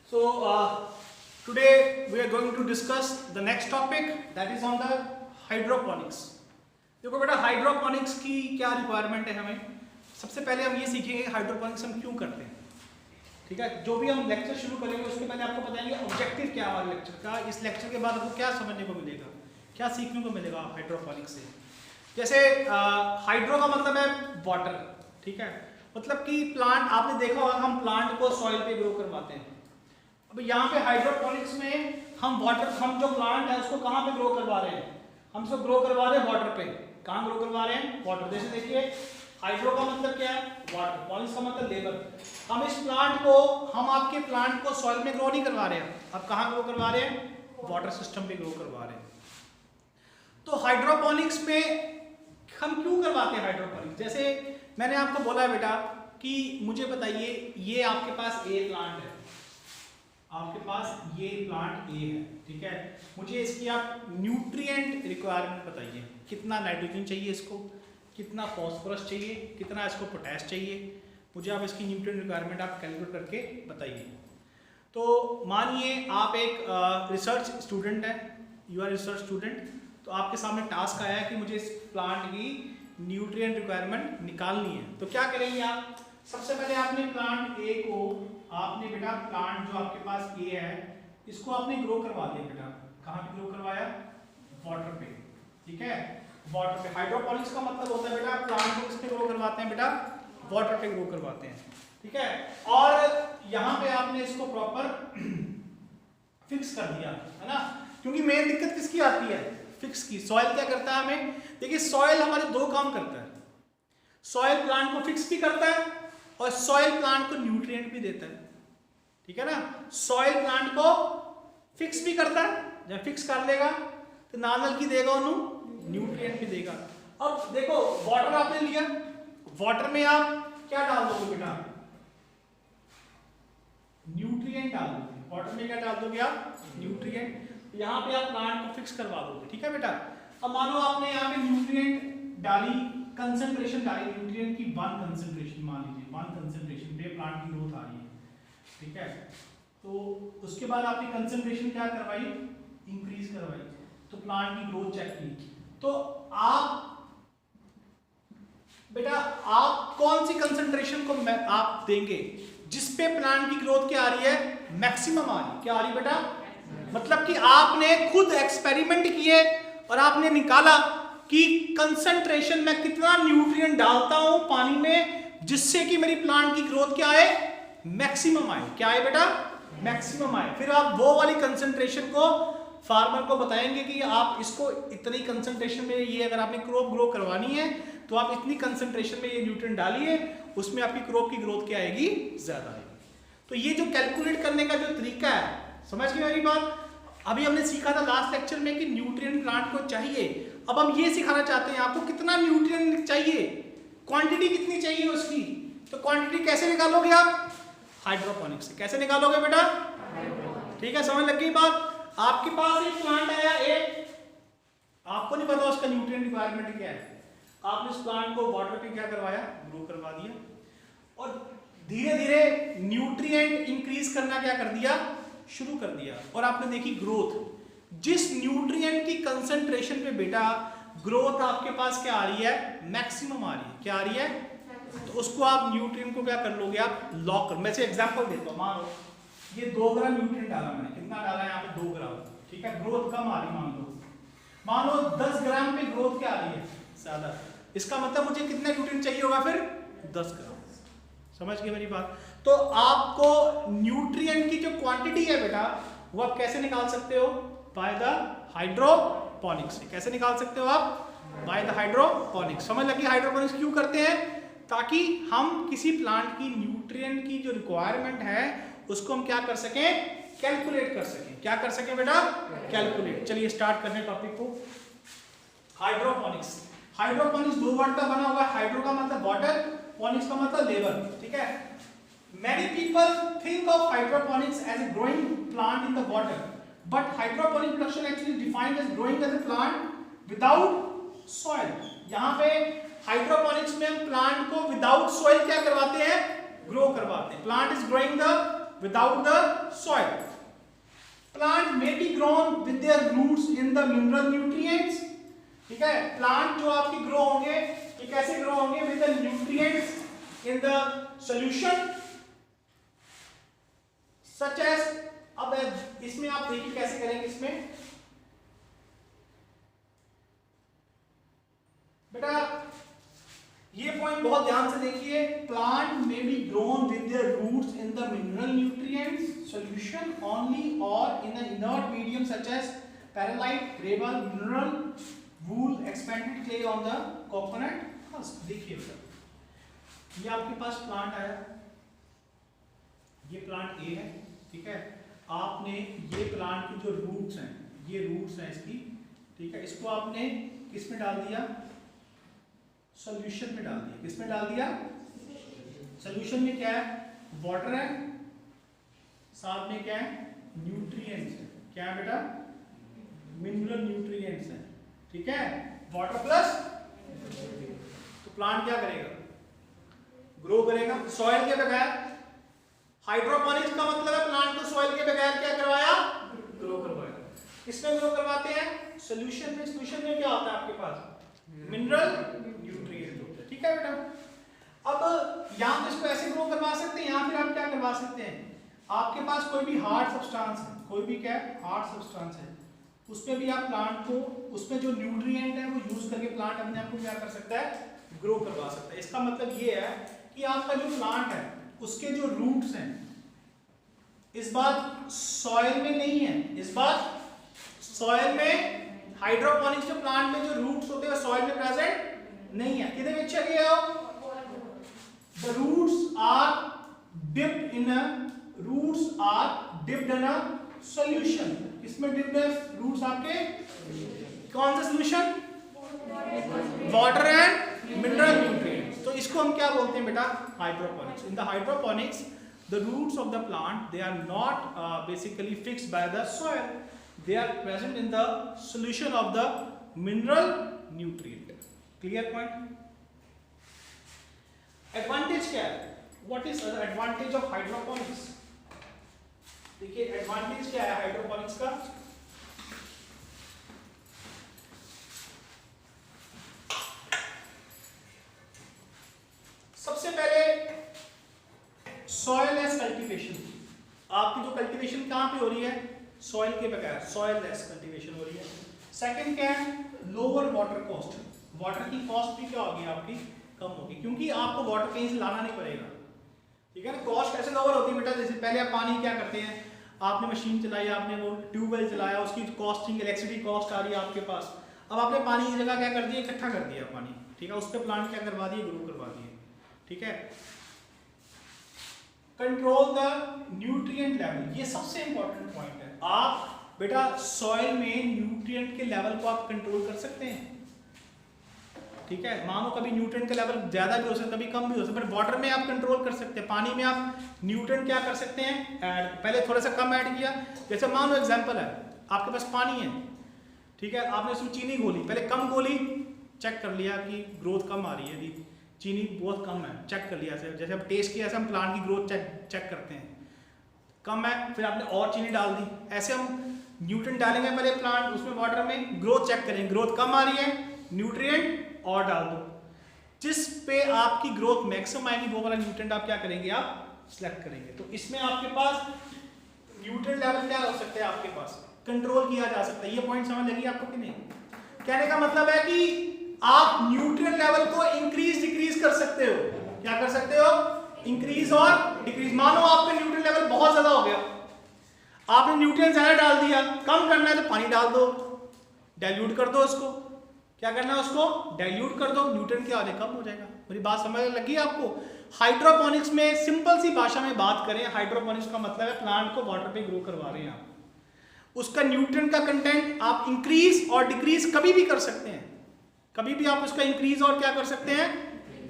So today we are going to discuss the next topic that is on the hydroponics. देखो बेटा hydroponics की क्या requirement है हमें। सबसे पहले हम ये सीखेंगे हाइड्रोपोनिक्स हम क्यों करते हैं। ठीक है, जो भी हम लेक्चर शुरू करेंगे उसके पहले आपको बताएंगे ऑब्जेक्टिव क्या है हमारे लेक्चर का। इस लेक्चर के बाद आपको क्या समझने को मिलेगा, क्या सीखने को मिलेगा हाइड्रोपोनिक्स से। जैसे हाइड्रो का मतलब है वाटर, ठीक है, मतलब कि प्लांट, आपने देखा होगा हम प्लांट को सॉइल पे ग्रो करवाते हैं। अब यहाँ पे हाइड्रोपोनिक्स में हम वाटर, हम जो प्लांट है उसको कहाँ पे ग्रो करवा रहे हैं, हम इसको ग्रो करवा रहे हैं वाटर पे। कहाँ ग्रो करवा रहे हैं, वाटर। जैसे देखिए हाइड्रो का मतलब क्या है, वाटर, पोनिक्स का मतलब लेबर। हम इस प्लांट को, हम आपके प्लांट को सॉइल में ग्रो नहीं करवा रहे हैं, अब कहाँ ग्रो करवा रहे हैं, वाटर सिस्टम पे ग्रो करवा रहे हैं। तो हाइड्रोपोनिक्स में हम क्यों करवाते हैं हाइड्रोपोनिक्स। जैसे मैंने आपको बोला बेटा कि मुझे बताइए, ये आपके पास ए प्लांट है, आपके पास ये प्लांट ए है, ठीक है, मुझे इसकी आप न्यूट्रिएंट रिक्वायरमेंट बताइए। कितना नाइट्रोजन चाहिए इसको, कितना फॉस्फोरस चाहिए, कितना इसको पोटैश चाहिए, मुझे आप इसकी न्यूट्रिएंट रिक्वायरमेंट आप कैलकुलेट करके बताइए। तो मानिए आप एक रिसर्च स्टूडेंट है, यू आर रिसर्च स्टूडेंट, तो आपके सामने टास्क आया है कि मुझे इस प्लांट की न्यूट्रिएंट रिक्वायरमेंट निकालनी है। तो क्या करेंगे आप, सबसे पहले आपने प्लांट ए को, आपने बेटा प्लांट जो आपके पास ए है इसको आपने ग्रो करवा दिया बेटा। कहाँ पे ग्रो करवाया, वाटर पे, ठीक है, वाटर पे। हाइड्रोपोनिक्स का मतलब होता है बेटा प्लांट को किस पे ग्रो करवाते हैं बेटा, वाटर पे ग्रो करवाते हैं, ठीक है। और यहाँ पे आपने इसको प्रॉपर फिक्स कर दिया है ना, क्योंकि मेन दिक्कत किसकी आती है, फिक्स की। सॉइल क्या करता है हमें, देखिए सॉइल हमारे दो काम करता है, सॉइल प्लांट को फिक्स भी करता है और सॉइल प्लांट को न्यूट्रिएंट भी देता है, ठीक है ना। सॉइल प्लांट को फिक्स भी करता है, जब फिक्स कर लेगा तो नानल की देगा उन्हें न्यूट्रिएंट भी देगा। अब देखो वाटर आपने लिया, वाटर में आप क्या डाल दोगे बेटा, न्यूट्रिएंट डाल दोगे। वाटर में क्या डाल दोगे आप, न्यूट्रिएंट। यहाँ पे आप प्लांट को फिक्स करवा दोगे, ठीक है बेटा। अब मानो आपने यहाँ पे न्यूट्रिएंट डाली, कंसंट्रेशन डाली न्यूट्रिएंट की 1 कंसंट्रेशन, मान लीजिए 1 कंसंट्रेशन पे प्लांट की ग्रोथ आ रही है, ठीक है। तो उसके बाद आपने कंसंट्रेशन क्या करवाई, इंक्रीज करवाई, तो प्लांट की ग्रोथ चेक की। तो आप बेटा आप कौन सी कंसंट्रेशन को आप देंगे जिसपे प्लांट की ग्रोथ क्या आ रही है, मैक्सिमम आ रही है। क्या आ रही है बेटा, मतलब कि आपने खुद एक्सपेरिमेंट किए और आपने निकाला कि कंसंट्रेशन में कितना न्यूट्रिएंट डालता हूं पानी में जिससे कि मेरी प्लांट की ग्रोथ क्या आए, मैक्सिमम आए। क्या आए बेटा, मैक्सिमम आए। फिर आप वो वाली कंसंट्रेशन को फार्मर को बताएंगे कि आप इसको इतनी कंसंट्रेशन में, ये अगर आपने क्रॉप ग्रो करवानी है तो आप इतनी कंसंट्रेशन में ये न्यूट्रिएंट डालिए, उसमें आपकी क्रॉप की ग्रोथ क्या आएगी, ज्यादा आएगी। तो ये जो कैलकुलेट करने का जो तरीका है, समझ गए मेरी बात। अभी हमने सीखा था लास्ट लेक्चर में कि न्यूट्रिएंट प्लांट को चाहिए, अब हम ये सिखाना चाहते हैं आपको कितना न्यूट्रिएंट चाहिए, क्वांटिटी कितनी चाहिए उसकी। तो क्वांटिटी कैसे निकालोगे आप, हाइड्रोपोनिक्स से। कैसे निकालोगे बेटा, ठीक है, समझ लग गई बात। आपके पास एक प्लांट आया ए, आपको नहीं पता उसका न्यूट्रिएंट रिक्वायरमेंट क्या है, आपने उस प्लांट को वाटर पे क्या करवाया, ग्रो करवा दिया, और धीरे धीरे न्यूट्रिएंट इंक्रीज करना क्या कर दिया, शुरू कर दिया, और आपने देखी ग्रोथ। जिस न्यूट्रिएंट की कंसंट्रेशन पे बेटा ग्रोथ आपके पास क्या आ रही है, मैक्सिमम आ रही है। क्या आ रही है, तो उसको आप न्यूट्रिएंट को क्या कर लोगे, आप लॉक कर। मैं से एग्जांपल देता हूं, मान लो ये 2 ग्राम न्यूट्रिएंट डाला मैंने, कितना डाला है यहाँ पे, 2 ग्राम, ठीक है। ग्रोथ कम आ रही, मान लो 10 ग्राम पे ग्रोथ क्या आ रही है, ज्यादा। इसका मतलब मुझे कितना न्यूट्रिएंट चाहिए होगा फिर, 10 ग्राम। समझ गए मेरी बात। तो आपको न्यूट्रिएंट की जो क्वांटिटी है बेटा वो आप कैसे निकाल सकते हो, बाय द हाइड्रोपोनिक्स से। कैसे निकाल सकते हो आप, बाय द हाइड्रोपोनिक्स। समझ लगी हाइड्रोपोनिक्स क्यों करते हैं, ताकि हम किसी प्लांट की न्यूट्रिएंट की जो रिक्वायरमेंट है उसको हम क्या कर सकें, कैलकुलेट कर सकें। क्या कर सकें बेटा, कैलकुलेट। चलिए स्टार्ट करने टॉपिक को। हाइड्रोपोनिक्स, हाइड्रोपोनिक्स 2 वर्ड का बना हुआ है। हाइड्रो का मतलब वाटर, पोनिक्स का मतलब लेबर, ठीक है। Many people think of hydroponics as a growing plant in the water, but hydroponic production actually defined as growing as a plant without soil. यहाँ पे हाइड्रोपोनिक्स में हम प्लांट को विदाउट सॉइल क्या करवाते हैं, ग्रो करवाते हैं। Plant is growing the without the soil. Plant may be grown with their roots in the mineral nutrients. ठीक है, प्लांट जो आपके ग्रो होंगे ये कैसे ग्रो होंगे? With the nutrients in the solution such as, अब इसमें आप देखिए कैसे करेंगे। इसमें बेटा ये पॉइंट बहुत ध्यान से देखिए, प्लांट में be grown with their roots in the mineral nutrients solution only और in a inert medium such as perlite, gravel, mineral wool, expanded clay on the coconut husk. देखिए बेटा ये आपके पास प्लांट आया, ये प्लांट ए है, ठीक है। आपने ये प्लांट की जो रूट्स हैं, ये रूट्स हैं इसकी, ठीक है, इसको आपने किस में डाल दिया? सॉल्यूशन में डाल दिया। किस में डाल दिया? सॉल्यूशन में क्या है? वाटर है, साथ में क्या है? न्यूट्रिएंट्स है। क्या है बेटा? मिनरल न्यूट्रिएंट्स है, ठीक है। वाटर प्लस, तो प्लांट क्या करेगा? ग्रो करेगा सॉइल के बगैर। हाइड्रोपोनिक्स का मतलब है प्लांट को सॉइल के बगैर क्या करवाया? ग्रो करवाया। किसमें ग्रो करवाते हैं? सॉल्यूशन में। सॉल्यूशन में क्या होता है आपके पास? मिनरल न्यूट्रिएंट होता है, ठीक है बेटा। अब यहाँ तो इसको ऐसे ग्रो करवा सकते हैं, यहाँ फिर आप क्या करवा सकते हैं? आपके पास कोई भी हार्ड सब्सटेंस है, कोई भी क्या है? हार्ड सब्सटेंस है, उसमें भी आप प्लांट को, उसमें जो न्यूट्रिएंट है वो यूज करके प्लांट अपने आप को क्या कर सकता है? ग्रो करवा सकता है। इसका मतलब ये है कि आपका जो प्लांट है उसके जो रूट्स हैं इस बार सॉइल में नहीं है, इस बार सॉइल में हाइड्रोपोनिक्स जो प्लांट में जो रूट्स होते हैं सॉइल में प्रेजेंट नहीं है। किधर में चले आओ? The roots are dipped in a solution. इसमें डिप्ड है रूट्स आपके, कौन सा solution? Water and mineral nutrients. तो इसको हम क्या बोलते हैं बेटा? Hydroponics. In the hydroponics the roots of the plant, they are not basically fixed by the soil, they are present in the solution of the mineral nutrient. Clear point? Advantage क्या है? What is the advantage of hydroponics? देखिए advantage क्या है hydroponics का? सबसे पहले soil less cultivation. आपकी जो कल्टीवेशन कहां पे हो रही है? सॉइल के बगैर, सॉइल लेस कल्टीवेशन हो रही है। सेकंड क्या है? Lower water cost. वाटर की कॉस्ट भी क्या होगी आपकी? कम होगी, क्योंकि आपको वाटर कहीं से लाना नहीं पड़ेगा, ठीक है ना। कॉस्ट कैसे लोअर होती है बेटा? जैसे पहले आप पानी क्या करते हैं, आपने मशीन चलाई, आपने वो ट्यूबवेल चलाया, उसकी कॉस्टिंग, इलेक्ट्रिसिटी कॉस्ट आ रही है आपके पास। अब आपने पानी की जगह क्या कर दिया? इकट्ठा कर दिया पानी, ठीक है, उस पर प्लांट क्या करवा दिए? ग्रो करवा दिए, ठीक है। कंट्रोल द न्यूट्रिएंट लेवल, ये सबसे इंपॉर्टेंट पॉइंट है। आप बेटा सॉइल में न्यूट्रिएंट के लेवल को आप कंट्रोल कर सकते हैं, ठीक है। मानो कभी न्यूट्रिएंट का लेवल ज्यादा भी हो सकता है, कभी कम भी हो सकता है, बट वाटर में आप कंट्रोल कर सकते हैं। पानी में आप न्यूट्रिएंट क्या कर सकते हैं? ऐड। पहले थोड़ा सा कम ऐड किया, जैसे मान लो एग्जांपल है, आपके पास पानी है, ठीक है, आपने उसमें चीनी घोली, पहले कम घोली, चेक कर लिया कि ग्रोथ कम आ रही है, यदि चीनी बहुत कम है, चेक कर लिया, जैसे हम टेस्ट किया, ऐसे हम प्लांट की ग्रोथ चेक करते हैं, कम है, फिर आपने और चीनी डाल दी। ऐसे हम न्यूट्रिएंट डालेंगे पहले प्लांट, उसमें वाटर में ग्रोथ चेक करेंगे, ग्रोथ कम आ रही है, न्यूट्रिएंट और डाल दो। जिस पे आपकी ग्रोथ मैक्सिमम आएगी वो वाला न्यूट्रिएंट आप क्या करेंगे? आप सिलेक्ट करेंगे। तो इसमें आपके पास न्यूट्रिएंट लेवल क्या हो सकता है? आपके पास कंट्रोल किया जा सकता है। ये पॉइंट समझ लगी आपको कि नहीं? कहने का मतलब है कि आप न्यूट्रिएंट लेवल को इंक्रीज डिक्रीज कर सकते हो। क्या कर सकते हो? इंक्रीज और डिक्रीज। मानो आपका न्यूट्रिएंट लेवल बहुत ज्यादा हो गया, आपने न्यूट्रिएंट ज्यादा डाल दिया, कम करना है तो पानी डाल दो, डाइल्यूट कर दो उसको। क्या करना है? उसको डाइल्यूट कर दो, न्यूट्रिएंट क्या हो जाएगा? कम हो जाएगा। मेरी बात समझ लगी आपको? हाइड्रोपोनिक्स में सिंपल सी भाषा में बात करें, हाइड्रोपोनिक्स का मतलब है प्लांट को वाटर पे ग्रो करवा रहे हैं आप, उसका न्यूट्रिएंट का कंटेंट आप इंक्रीज और डिक्रीज कभी भी कर सकते हैं। कभी भी आप उसका इंक्रीज और क्या कर सकते हैं?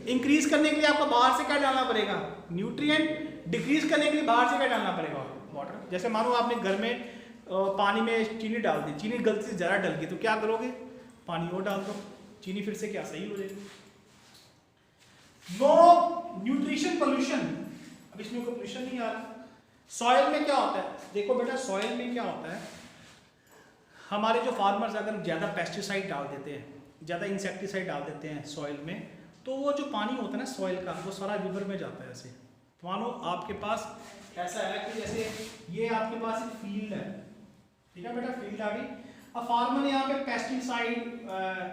इंक्रीज करने के लिए आपको बाहर से क्या डालना पड़ेगा? न्यूट्रिएंट। डिक्रीज करने के लिए बाहर से क्या डालना पड़ेगा? वाटर। जैसे मानो आपने घर में पानी में चीनी डाल दी, चीनी गलती से ज़्यादा डल गई, तो क्या करोगे? पानी और डाल दो, चीनी फिर से क्या सही हो जाएगी। नो न्यूट्रिशन पोल्यूशन, अब इसमें कोई पोल्यूशन नहीं आ रहा, सॉइल में क्या होता है, देखो बेटा सॉइल में क्या होता है, हमारे जो फार्मर्स अगर ज़्यादा पेस्टिसाइड डाल देते हैं, ज़्यादा इंसेक्टिसाइड डाल देते हैं सॉइल में, तो वो जो पानी होता है ना सॉइल का, वो सारा रिवर में जाता है। ऐसे मानो आपके पास ऐसा है कि जैसे ये आपके पास एक फील्ड है, ठीक है बेटा, फील्ड आ गई। अब फार्मर ने यहाँ पे पेस्टिसाइड,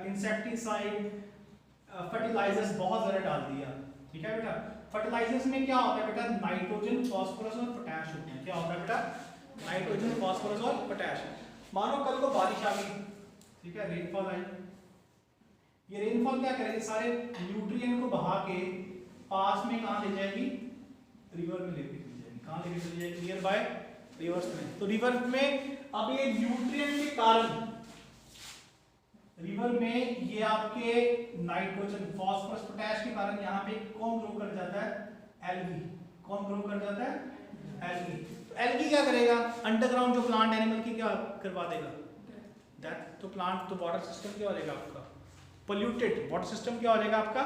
इंसेक्टिसाइड, फर्टिलाइजर्स बहुत ज़्यादा डाल दिया, ठीक है बेटा। फर्टिलाइजर्स में क्या होता है बेटा, नाइट्रोजन, फॉस्फोरस और पोटैश होते हैं। क्या होता है बेटा, नाइट्रोजन, फॉस्फोरस और पोटैश। मानो कल को बारिश आ गई, ठीक है, रेनफॉल आई, ये रेनफॉल क्या करेगी, सारे न्यूट्रिएंट को बहा के पास में कहाँ ले जाएगी, रिवर में लेके चली जाएगी। कहाँ लेके चली जाएगी, नियर बाय रिवर्स में। तो रिवर में अब ये न्यूट्रिएंट के कारण रिवर में ये आपके नाइट्रोजन, फॉस्फोरस, पोटैश के कारण यहाँ पे कौन ग्रो कर जाता है, एल्गी। कौन ग्रो कर जाता है, एल्गी। तो एल्गी क्या करेगा, अंडरग्राउंड जो प्लांट एनिमल की क्या करवा देगा, दैट। तो प्लांट, तो वाटर सिस्टम क्या हो जाएगा आपका, पोल्यूटेड। वाटर सिस्टम क्या हो जाएगा आपका,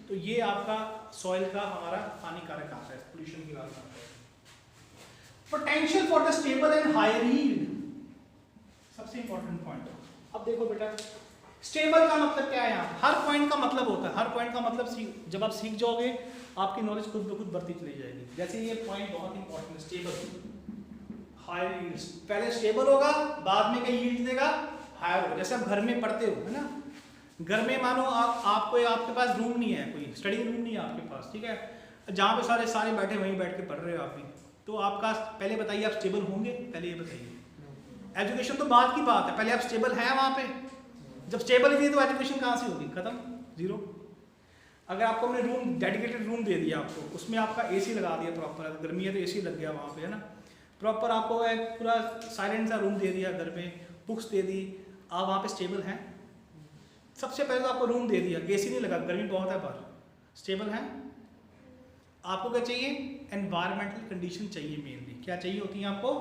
तो ये आपका सॉइल का हमारा हानिकारक आता है, पोल्यूशन की बात आता है। Potential for the stable and higher yield, सबसे इंपॉर्टेंट पॉइंट। अब देखो बेटा, स्टेबल का मतलब क्या है, यहाँ हर पॉइंट का मतलब होता है, हर पॉइंट का मतलब जब आप सीख जाओगे आपकी नॉलेज खुद ब खुद बढ़ती चली जाएगी। जैसे ये पॉइंट बहुत इंपॉर्टेंट है, स्टेबल, हायर यील्ड। पहले स्टेबल होगा, बाद में क्या यील्ड देगा, हायर होगा। जैसे आप घर में पढ़ते हो, है ना, घर में मानो आपको आपके पास रूम नहीं है, कोई स्टडी रूम नहीं है आपके पास, ठीक है, जहाँ पे सारे बैठे वहीं बैठ के पढ़ रहे हो आप भी, तो आपका पहले बताइए आप स्टेबल होंगे, पहले ये बताइए। एजुकेशन तो बात की बात है, पहले आप स्टेबल हैं वहाँ पे। जब स्टेबल नहीं तो एजुकेशन कहाँ से होगी, खत्म, जीरो। अगर आपको हमने रूम, डेडिकेटेड रूम दे दिया आपको, उसमें आपका एसी लगा दिया प्रॉपर, अगर गर्मी है तो एसी लग गया वहाँ पे, है ना, प्रॉपर आपको एक पूरा साइलेंट सा रूम दे दिया घर में, बुक्स दे दी, आप वहाँ पे स्टेबल हैं। सबसे पहले तो आपको रूम दे दिया, एसी नहीं लगा, गर्मी बहुत है बाहर, स्टेबल हैं। आपको क्या चाहिए, एनवायरमेंटल कंडीशन चाहिए मेनली। क्या चाहिए होती है आपको,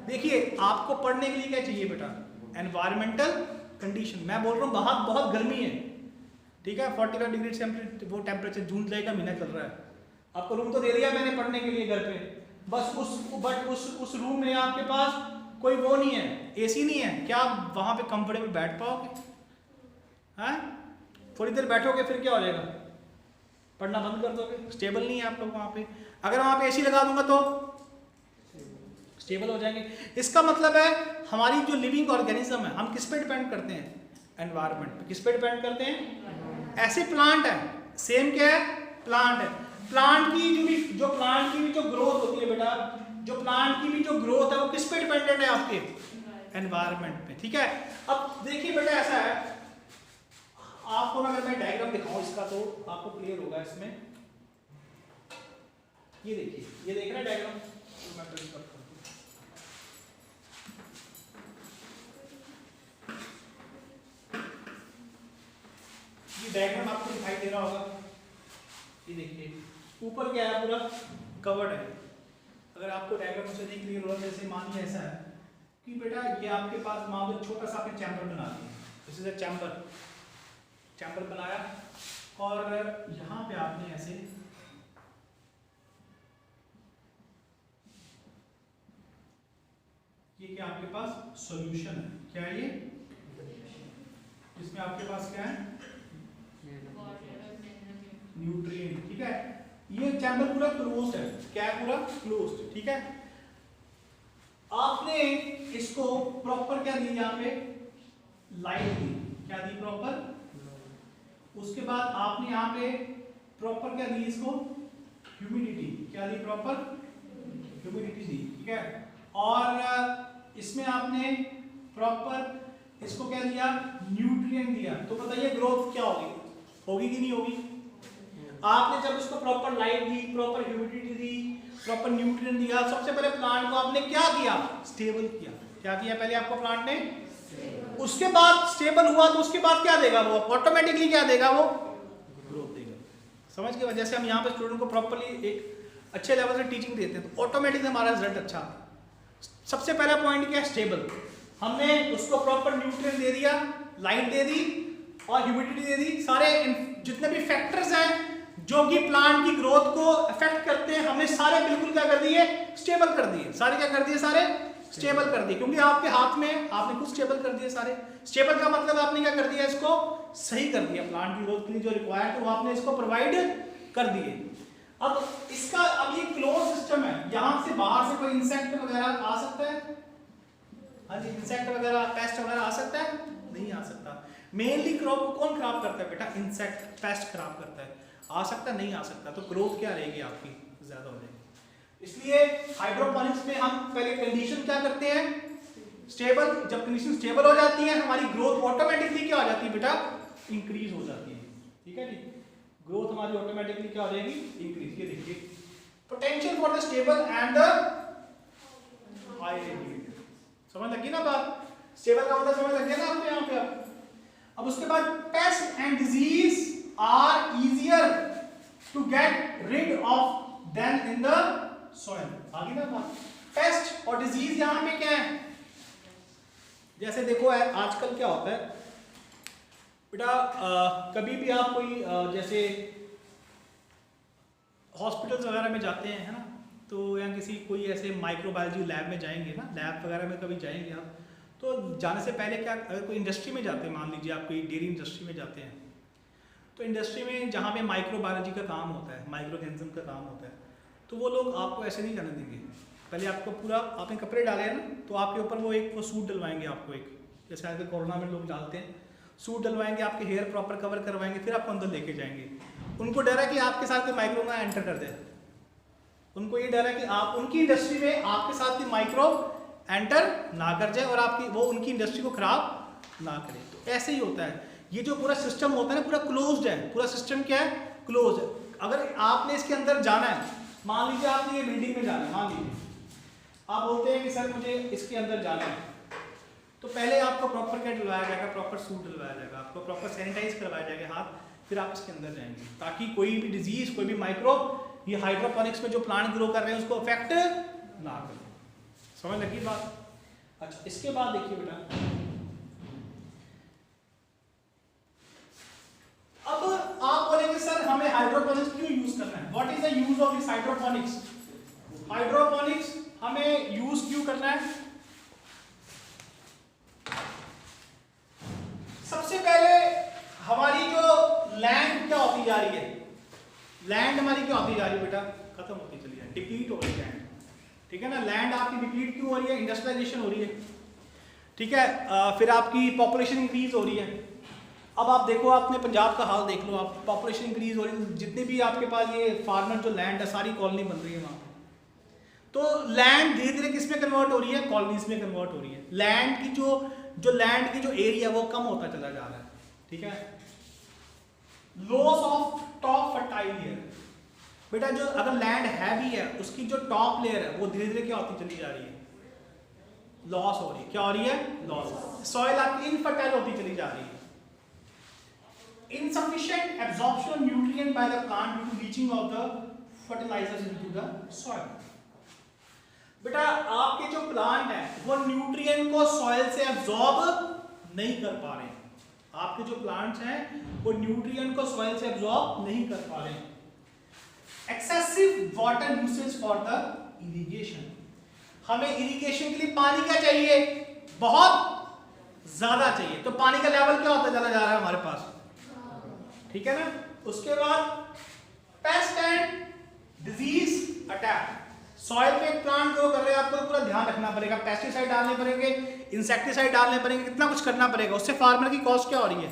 देखिए आपको पढ़ने के लिए क्या चाहिए बेटा, एनवायरमेंटल कंडीशन। मैं बोल रहा हूँ बाहर बहुत गर्मी है, ठीक है, 45 डिग्री वो टेम्परेचर, जून जुलाई का महीना चल रहा है, आपको रूम तो दे दिया मैंने पढ़ने के लिए घर पे, बस उस रूम में आपके पास कोई वो नहीं है, एसी नहीं है, क्या आप वहाँ पे कंफर्टेबल बैठ पाओगे, हैं? थोड़ी देर बैठोगे फिर क्या हो जाएगा, पढ़ना बंद कर दोगे, स्टेबल नहीं है आप लोग वहाँ पे। अगर वहाँ पे एसी लगा दूंगा तो स्टेबल हो जाएंगे। इसका मतलब है हमारी जो लिविंग ऑर्गेनिज्म है, हम किस पे डिपेंड करते हैं, एनवायरनमेंट पे। किस पे डिपेंड करते हैं, ऐसे प्लांट है, सेम क्या है, प्लांट है। प्लांट की जो ग्रोथ होती है बेटा, जो प्लांट की भी जो ग्रोथ है वो किस पे डिपेंडेंट है, आपके एनवायरनमेंट पे, ठीक है। अब देखिए बेटा ऐसा है, आपको अगर मैं डायग्राम दिखाऊं इसका तो आपको क्लियर होगा। इसमें ये देखिए, ये देख रहे हैं डायग्राम, ये डायग्राम आपको दिखाई दे रहा होगा, ये देखिए ऊपर क्या है, पूरा कवर्ड है। अगर आपको डायग्राम से नहीं क्लियर हो रहा, जैसे मान लिया ऐसा है कि बेटा ये आपके पास मान लो छोटा सा आपने चैम्बर बना दिया, दिस इज अ चैम्बर बनाया, और यहाँ पे आपने ऐसे ये क्या आपके पास सॉल्यूशन है, क्या है ये, इसमें आपके पास क्या है, न्यूट्रिएंट, ठीक है। ये चैम्बर पूरा क्लोज्ड है, क्या है, पूरा क्लोज्ड, ठीक है। आपने इसको प्रॉपर क्या दी, यहाँ पे लाइट दी, क्या दी, प्रॉपर। उसके बाद आपने यहाँ पे प्रॉपर क्या दी, इसको ह्यूमिडिटी, क्या दी, प्रॉपर ह्यूमिडिटी दी, ठीक है। और इसमें आपने प्रॉपर इसको क्या दिया, न्यूट्रिएंट दिया। तो बताइए ग्रोथ क्या होगी, होगी कि नहीं होगी। आपने जब इसको प्रॉपर लाइट दी, प्रॉपर ह्यूमिडिटी दी, प्रॉपर न्यूट्रिएंट दिया, सबसे पहले प्लांट को आपने क्या किया, स्टेबल किया। क्या किया पहले आपको प्लांट ने, उसके बाद स्टेबल हुआ तो उसके बाद क्या देगा, वो ऑटोमेटिकली क्या देगा, वो ग्रोथ देगा। समझ गए, जैसे हम यहाँ पे स्टूडेंट को प्रॉपर्ली एक अच्छे लेवल से टीचिंग देते हैं तो ऑटोमेटिकली हमारा रिजल्ट अच्छा आता है। सबसे पहला पॉइंट क्या है, स्टेबल। हमने उसको प्रॉपर न्यूट्रिएंट दे दिया, लाइट दे दी और ह्यूमिडिटी दे दी, सारे जितने भी फैक्टर्स हैं जो कि प्लांट की ग्रोथ को अफेक्ट करते हैं, हमने सारे बिल्कुल क्या कर दिए, स्टेबल कर दिए। सारे क्या कर दिए, सारे स्टेबल कर दिए, क्योंकि आपके हाथ में आपने खुद स्टेबल कर दिए सारे। स्टेबल का मतलब आपने क्या कर दिया, इसको सही कर दिया, प्लांट की ग्रोथ के लिए जो रिक्वायर्ड है वो आपने इसको प्रोवाइड कर दिए। अब इसका अब ये क्लोज सिस्टम है, यहां से बाहर से कोई इंसेक्ट वगैरह आ सकता है? हाँ जी, इंसेक्ट वगैरह, पेस्ट वगैरह आ सकता है? नहीं आ सकता। मेनली क्रॉप को कौन खराब करता है बेटा? इंसेक्ट, पेस्ट खराब करता है। आ सकता नहीं आ सकता, तो ग्रोथ क्या रहेगी आपकी, ज्यादा हो जाएगी। इसलिए हाइड्रोपोनिक्स में हम पहले कंडीशन क्या करते हैं, स्टेबल। जब कंडीशन स्टेबल हो जाती है, हमारी ग्रोथ ऑटोमेटिकली क्या हो जाती है बेटा, इंक्रीज हो जाती है। ठीक है जी, ग्रोथ हमारी ऑटोमेटिकली क्या हो जाएगी, इंक्रीज। ये देखिए, potential for the stable and the high rate. समझ लगी ना बात? स्टेबल का मतलब समझ लग गया ना आपको यहाँ पे? अब उसके बाद pest and disease are easier to get rid of than in the soil. आगे ना बात, पेस्ट और डिजीज यहाँ पे क्या है? जैसे देखो आजकल क्या होता है बेटा, कभी भी आप कोई जैसे हॉस्पिटल्स वगैरह में जाते हैं, है ना, तो या किसी कोई ऐसे माइक्रोबायोलॉजी लैब में जाएंगे ना, लैब वगैरह में कभी जाएंगे आप, तो जाने से पहले क्या, अगर कोई इंडस्ट्री में जाते हैं, मान लीजिए आप कोई डेयरी इंडस्ट्री में जाते हैं, तो इंडस्ट्री में जहाँ पे माइक्रोबायोलॉजी का काम होता है, माइक्रोऑर्गेनिज्म का काम होता है, तो वो लोग आपको ऐसे नहीं जाने देंगे। पहले आपको पूरा, आपने कपड़े डाले हैं ना, तो आपके ऊपर वो सूट डलवाएंगे आपको, एक जैसे आजकल कोरोना में लोग डालते हैं, सूट डलवाएंगे, आपके हेयर प्रॉपर कवर करवाएंगे, फिर आपको अंदर लेके जाएंगे। उनको डर है कि आपके साथ कोई माइक्रो ना एंटर कर दे, उनको ये डर है कि आप उनकी इंडस्ट्री में आपके साथ कोई माइक्रो एंटर ना कर जाए और आपकी वो उनकी इंडस्ट्री को खराब ना करे। तो ऐसे ही होता है, ये जो पूरा सिस्टम होता है ना, पूरा क्लोज्ड है, पूरा सिस्टम क्या है, क्लोज है। अगर आपने इसके अंदर जाना है, मान लीजिए आपने ये बिल्डिंग में जाना है, मान लीजिए आप बोलते हैं कि सर मुझे इसके अंदर जाना है, तो पहले आपको प्रॉपर क्या डलवाया जाएगा, प्रॉपर सूट डलवाया जाएगा, आपको प्रॉपर सैनिटाइज करवाया जाएगा हाथ, फिर आप इसके अंदर जाएंगे, ताकि कोई भी डिजीज, कोई भी माइक्रोब ये हाइड्रोपोनिक्स में जो प्लांट ग्रो कर रहे हैं उसको अफेक्ट ना करे। समझ लगी बात? अच्छा, इसके बाद देखिए बेटा, अब आप बोलेंगे सर हमें हाइड्रोपोनिक्स क्यों यूज करना है, what is the use of this hydroponics? Hydroponics हमें यूज क्यों करना है? सबसे पहले हमारी जो लैंड क्या होती जा रही है, लैंड हमारी क्या होती जा रही है बेटा, खत्म होती चली है, डिप्लीट हो रही है लैंड। ठीक है ना, लैंड आपकी डिप्लीट क्यों हो रही है, इंडस्ट्रियलाइजेशन हो रही है। ठीक है, फिर आपकी पॉपुलेशन इंक्रीज हो रही है। अब आप देखो, आपने पंजाब का हाल देख लो, आप पॉपुलेशन इंक्रीज हो रही है, जितने भी आपके पास ये फार्मर जो लैंड है, सारी कॉलोनी बन रही है वहाँ, तो लैंड धीरे धीरे किस में कन्वर्ट हो रही है, कॉलोनीज में कन्वर्ट हो रही है। लैंड की जो लैंड की जो एरिया वो कम होता चला जा रहा है। ठीक है, loss of top fertile layer, बेटा जो अगर लैंड है भी है, उसकी जो टॉप लेयर है वो धीरे धीरे क्या होती चली जा रही है, लॉस हो रही है। क्या हो रही है, लॉस। सॉइल आपकी इनफर्टाइल होती चली जा रही है। Insufficient absorption of nutrient by the plant due to leaching of the fertilizers into the soil. बेटा आपके जो प्लांट है वो न्यूट्रिएंट को सॉइल से एब्जॉर्ब नहीं कर पा रहे हैं। आपके जो प्लांट्स हैं वो न्यूट्रिएंट को सॉइल से एब्जॉर्ब नहीं कर पा रहे हैं। Excessive water usage for the irrigation, हमें इरिगेशन के लिए पानी क्या चाहिए, बहुत ज्यादा चाहिए, तो पानी का लेवल क्या होता चला जा रहा है हमारे पास। ठीक है ना, उसके बाद pest and disease attack, soil पे प्लांट ग्रो कर रहे हैं, आपको पूरा ध्यान रखना पड़ेगा, पेस्टिसाइड डालने पड़ेंगे, इंसेक्टिसाइड डालने पड़ेंगे, कितना कुछ करना पड़ेगा। उससे फार्मर की कॉस्ट क्या हो रही है,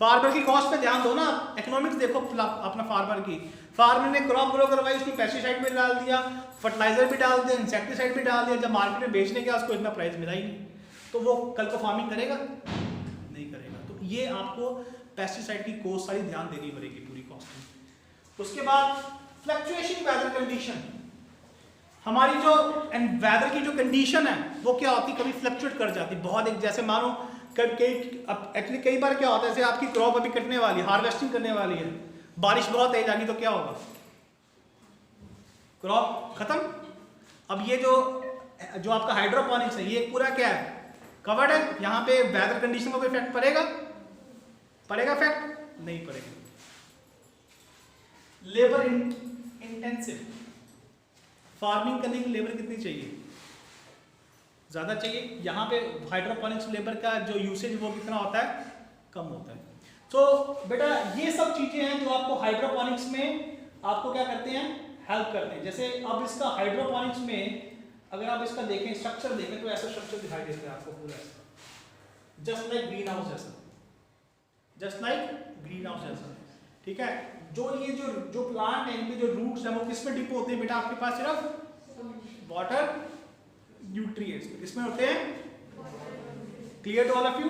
फार्मर की कॉस्ट पे ध्यान दो ना, इकोनॉमिक्स देखो अपना फार्मर की। फार्मर ने क्रॉप ग्रो करवाई, उसकी पेस्टिसाइड भी डाल दिया, फर्टिलाइजर भी डाल दिया, इंसेक्टिसाइड भी डाल दिया, जब मार्केट में बेचने गया उसको इतना प्राइस मिला ही नहीं, तो वो कल को फार्मिंग करेगा नहीं करेगा। तो ये आपको पेस्टिसाइड की कॉस्ट सारी ध्यान देनी पड़ेगी पूरी कॉस्ट में। उसके बाद फ्लक्चुएशन वेदर कंडीशन, हमारी जो वेदर की जो कंडीशन है वो क्या होती है, कभी फ्लक्चुएट कर जाती है बहुत। एक जैसे मानो एक्चुअली कई बार क्या होता है, जैसे आपकी क्रॉप अभी कटने वाली, हार्वेस्टिंग करने वाली है, बारिश बहुत तेज आ गई तो क्या होगा, क्रॉप खत्म। अब ये जो आपका हाइड्रोपोनिक्स है ये पूरा क्या है, कवर्ड है, यहाँ पे वेदर कंडीशन का कोई इफेक्ट पड़ेगा इफेक्ट नहीं पड़ेगा। Labour intensive. फार्मिंग करने की लेबर कितनी चाहिए? ज़्यादा चाहिए। यहाँ पे हाइड्रोपोनिक्स लेबर का जो यूसेज वो कितना होता है? कम होता है। तो बेटा ये सब चीज़ें हैं जो आपको हाइड्रोपोनिक्स में आपको क्या करते हैं? हेल्प करते हैं। जैसे अब इसका हाइड्रोपोनिक्स में अगर आप इसका देखें, स्ट्रक्चर देखें, तो ऐसा स्ट्रक्चर दिखाई देता है आपको पूरा ऐसा, जस्ट लाइक ग्रीन हाउस जैसा, जस्ट लाइक ग्रीन हाउस जैसा। ठीक है, जो ये जो प्लांट है, इनके जो रूट्स हैं वो किस में डिप होते हैं बेटा? आपके पास सिर्फ वाटर न्यूट्रिएंट्स इसमें होते हैं। Clear to all of you?